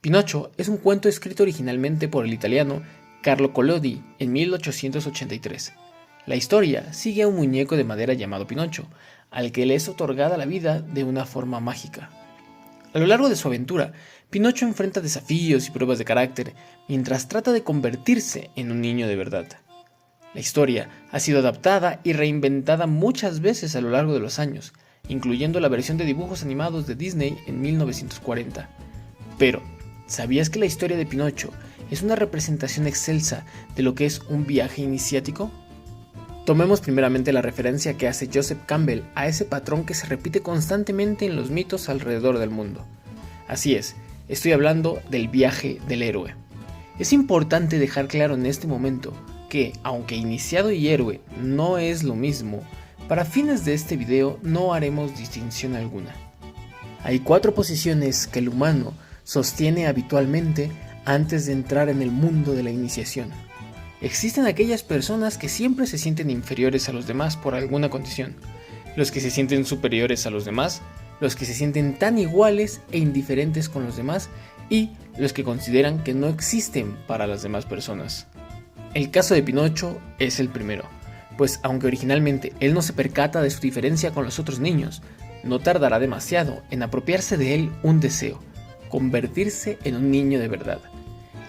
Pinocho es un cuento escrito originalmente por el italiano Carlo Collodi en 1883. La historia sigue a un muñeco de madera llamado Pinocho, al que le es otorgada la vida de una forma mágica. A lo largo de su aventura, Pinocho enfrenta desafíos y pruebas de carácter mientras trata de convertirse en un niño de verdad. La historia ha sido adaptada y reinventada muchas veces a lo largo de los años, incluyendo la versión de dibujos animados de Disney en 1940. Pero, ¿sabías que la historia de Pinocho es una representación excelsa de lo que es un viaje iniciático? Tomemos primeramente la referencia que hace Joseph Campbell a ese patrón que se repite constantemente en los mitos alrededor del mundo. Así es, estoy hablando del viaje del héroe. Es importante dejar claro en este momento que, aunque iniciado y héroe no es lo mismo, para fines de este video no haremos distinción alguna. Hay 4 posiciones que el humano sostiene habitualmente antes de entrar en el mundo de la iniciación. Existen aquellas personas que siempre se sienten inferiores a los demás por alguna condición, los que se sienten superiores a los demás, los que se sienten tan iguales e indiferentes con los demás y los que consideran que no existen para las demás personas. El caso de Pinocho es el primero, pues aunque originalmente él no se percata de su diferencia con los otros niños, no tardará demasiado en apropiarse de él un deseo: convertirse en un niño de verdad.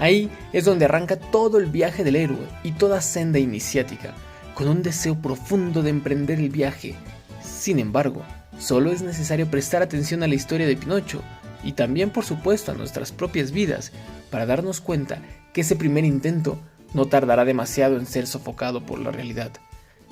Ahí es donde arranca todo el viaje del héroe y toda senda iniciática, con un deseo profundo de emprender el viaje. Sin embargo, solo es necesario prestar atención a la historia de Pinocho y también por supuesto a nuestras propias vidas para darnos cuenta que ese primer intento no tardará demasiado en ser sofocado por la realidad.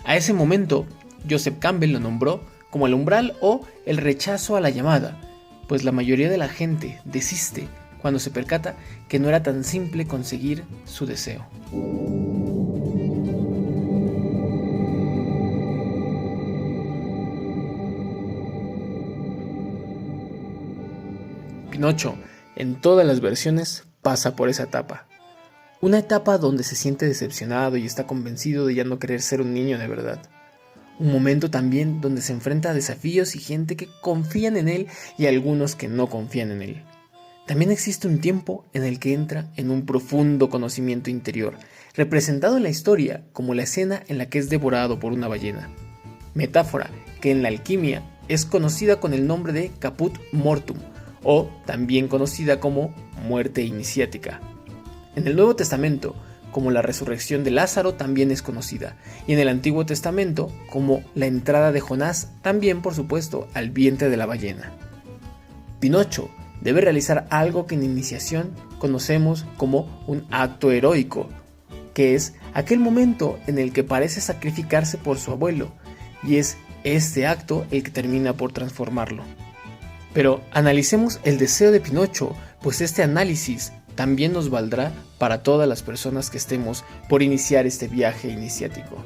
A ese momento, Joseph Campbell lo nombró como el umbral o el rechazo a la llamada, pues la mayoría de la gente desiste cuando se percata que no era tan simple conseguir su deseo. Pinocho, en todas las versiones, pasa por esa etapa. Una etapa donde se siente decepcionado y está convencido de ya no querer ser un niño de verdad. Un momento también donde se enfrenta a desafíos y gente que confían en él y algunos que no confían en él. También existe un tiempo en el que entra en un profundo conocimiento interior, representado en la historia como la escena en la que es devorado por una ballena. Metáfora que en la alquimia es conocida con el nombre de caput mortum, o también conocida como muerte iniciática. En el Nuevo Testamento, como la resurrección de Lázaro también es conocida, y en el Antiguo Testamento como la entrada de Jonás, también por supuesto al vientre de la ballena. Pinocho debe realizar algo que en iniciación conocemos como un acto heroico, que es aquel momento en el que parece sacrificarse por su abuelo, y es este acto el que termina por transformarlo. Pero analicemos el deseo de Pinocho, pues este análisis también nos valdrá para todas las personas que estemos por iniciar este viaje iniciático.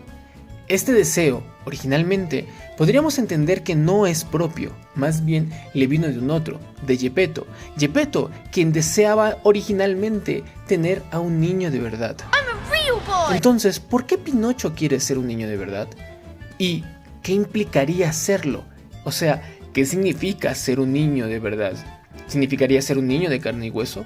Este deseo, originalmente, podríamos entender que no es propio, más bien le vino de un otro, de Geppetto. Geppetto, quien deseaba originalmente tener a un niño de verdad. Entonces, ¿por qué Pinocho quiere ser un niño de verdad? ¿Y qué implicaría serlo? O sea, ¿qué significa ser un niño de verdad? ¿Significaría ser un niño de carne y hueso?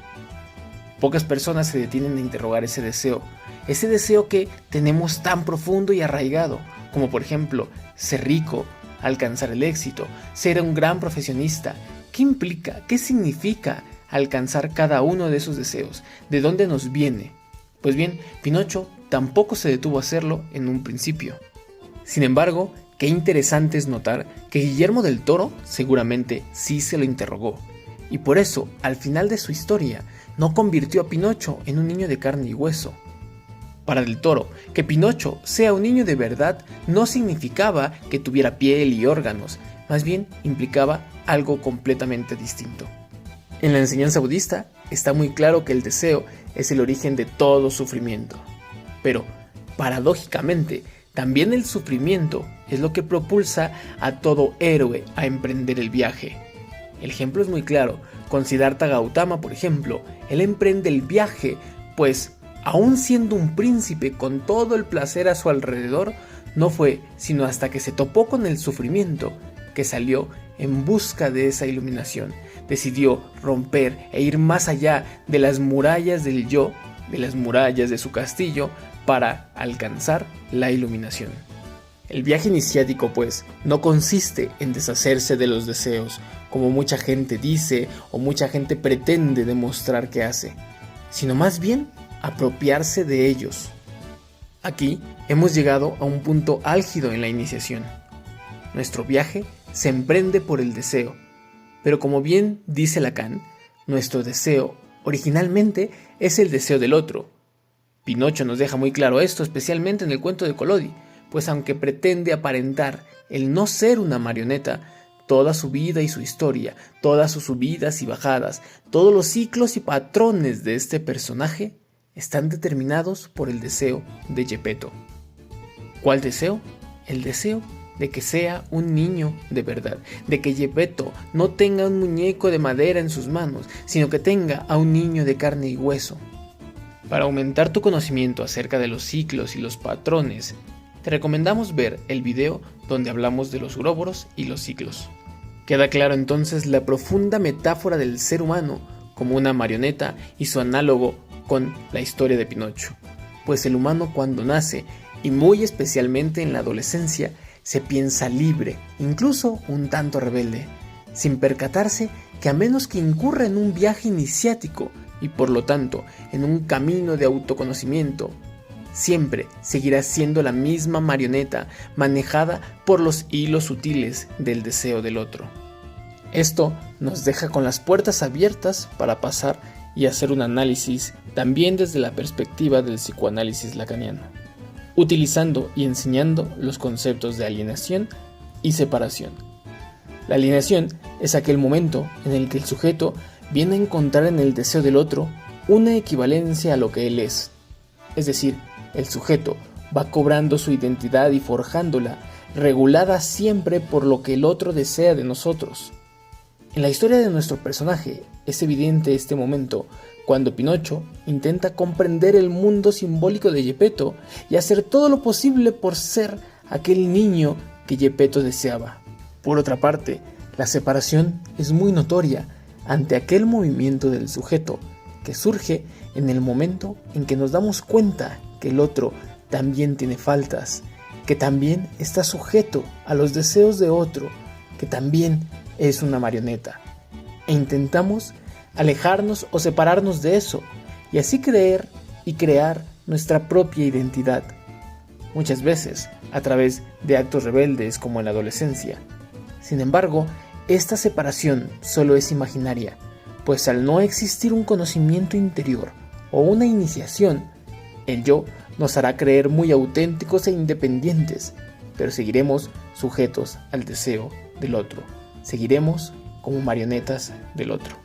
Pocas personas se detienen a interrogar ese deseo que tenemos tan profundo y arraigado, como por ejemplo, ser rico, alcanzar el éxito, ser un gran profesionista. ¿Qué implica? ¿Qué significa alcanzar cada uno de esos deseos? ¿De dónde nos viene? Pues bien, Pinocho tampoco se detuvo a hacerlo en un principio. Sin embargo, qué interesante es notar que Guillermo del Toro seguramente sí se lo interrogó, y por eso, al final de su historia, no convirtió a Pinocho en un niño de carne y hueso. Para Del Toro, que Pinocho sea un niño de verdad no significaba que tuviera piel y órganos, más bien implicaba algo completamente distinto. En la enseñanza budista está muy claro que el deseo es el origen de todo sufrimiento. Pero, paradójicamente, también el sufrimiento es lo que propulsa a todo héroe a emprender el viaje. El ejemplo es muy claro. Con Siddhartha Gautama, por ejemplo, él emprende el viaje, pues, aún siendo un príncipe con todo el placer a su alrededor, no fue sino hasta que se topó con el sufrimiento que salió en busca de esa iluminación, decidió romper e ir más allá de las murallas del yo, de las murallas de su castillo, para alcanzar la iluminación. El viaje iniciático, pues, no consiste en deshacerse de los deseos, como mucha gente dice o mucha gente pretende demostrar que hace, sino más bien apropiarse de ellos. Aquí hemos llegado a un punto álgido en la iniciación. Nuestro viaje se emprende por el deseo, pero como bien dice Lacan, nuestro deseo originalmente es el deseo del otro. Pinocho nos deja muy claro esto, especialmente en el cuento de Collodi, pues aunque pretende aparentar el no ser una marioneta, toda su vida y su historia, todas sus subidas y bajadas, todos los ciclos y patrones de este personaje están determinados por el deseo de Geppetto. ¿Cuál deseo? El deseo de que sea un niño de verdad, de que Geppetto no tenga un muñeco de madera en sus manos, sino que tenga a un niño de carne y hueso. Para aumentar tu conocimiento acerca de los ciclos y los patrones, te recomendamos ver el video donde hablamos de los uroboros y los ciclos. Queda claro entonces la profunda metáfora del ser humano como una marioneta y su análogo con la historia de Pinocho, pues el humano cuando nace, y muy especialmente en la adolescencia, se piensa libre, incluso un tanto rebelde, sin percatarse que a menos que incurra en un viaje iniciático y por lo tanto en un camino de autoconocimiento, siempre seguirá siendo la misma marioneta manejada por los hilos sutiles del deseo del otro. Esto nos deja con las puertas abiertas para pasar y hacer un análisis también desde la perspectiva del psicoanálisis lacaniano, utilizando y enseñando los conceptos de alienación y separación. La alienación es aquel momento en el que el sujeto viene a encontrar en el deseo del otro una equivalencia a lo que él es decir, el sujeto va cobrando su identidad y forjándola, regulada siempre por lo que el otro desea de nosotros. En la historia de nuestro personaje es evidente este momento cuando Pinocho intenta comprender el mundo simbólico de Geppetto y hacer todo lo posible por ser aquel niño que Geppetto deseaba. Por otra parte, la separación es muy notoria ante aquel movimiento del sujeto que surge en el momento en que nos damos cuenta que el otro también tiene faltas, que también está sujeto a los deseos de otro, que también es una marioneta, e intentamos alejarnos o separarnos de eso, y así creer y crear nuestra propia identidad, muchas veces a través de actos rebeldes como en la adolescencia. Sin embargo, esta separación solo es imaginaria, pues al no existir un conocimiento interior o una iniciación, el yo nos hará creer muy auténticos e independientes, pero seguiremos sujetos al deseo del otro, seguiremos como marionetas del otro.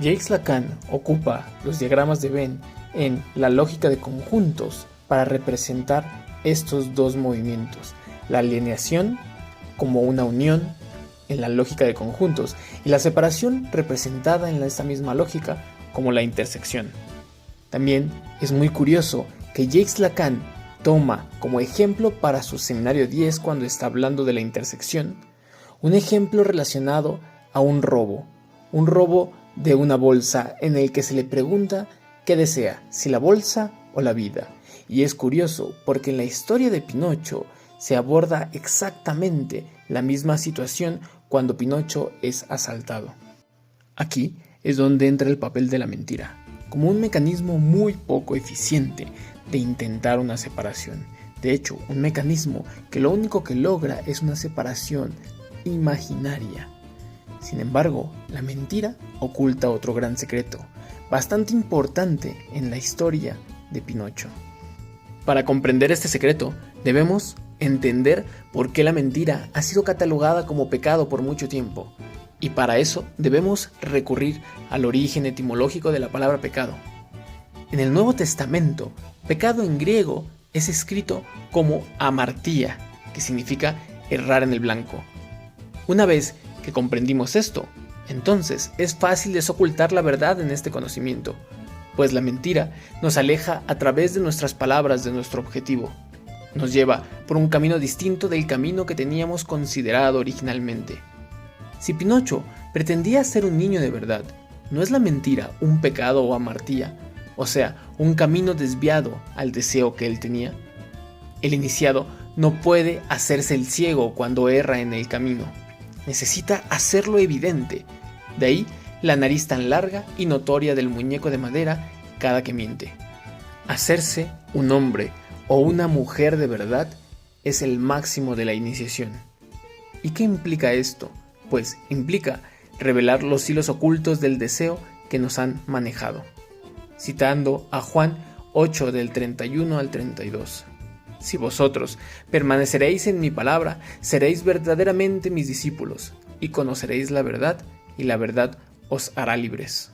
Jacques Lacan ocupa los diagramas de Venn en la lógica de conjuntos para representar estos dos movimientos, la alienación como una unión en la lógica de conjuntos y la separación representada en esta misma lógica como la intersección. También es muy curioso que Jacques Lacan toma como ejemplo para su seminario 10 cuando está hablando de la intersección, un ejemplo relacionado a un robo de una bolsa en el que se le pregunta qué desea, si la bolsa o la vida. Y es curioso porque en la historia de Pinocho se aborda exactamente la misma situación cuando Pinocho es asaltado. Aquí es donde entra el papel de la mentira, como un mecanismo muy poco eficiente de intentar una separación. De hecho, un mecanismo que lo único que logra es una separación imaginaria. Sin embargo, la mentira oculta otro gran secreto, bastante importante en la historia de Pinocho. Para comprender este secreto, debemos entender por qué la mentira ha sido catalogada como pecado por mucho tiempo, y para eso debemos recurrir al origen etimológico de la palabra pecado. En el Nuevo Testamento, pecado en griego es escrito como amartía, que significa errar en el blanco. Una vez que comprendimos esto, entonces es fácil desocultar la verdad en este conocimiento, pues la mentira nos aleja a través de nuestras palabras de nuestro objetivo. Nos lleva por un camino distinto del camino que teníamos considerado originalmente. Si Pinocho pretendía ser un niño de verdad, ¿no es la mentira un pecado o amartía? O sea, un camino desviado al deseo que él tenía. El iniciado no puede hacerse el ciego cuando erra en el camino. Necesita hacerlo evidente. De ahí la nariz tan larga y notoria del muñeco de madera cada que miente. Hacerse un hombre o una mujer de verdad es el máximo de la iniciación. ¿Y qué implica esto? Pues implica revelar los hilos ocultos del deseo que nos han manejado. Citando a Juan 8 del 31 al 32. Si vosotros permaneceréis en mi palabra, seréis verdaderamente mis discípulos, y conoceréis la verdad, y la verdad os hará libres.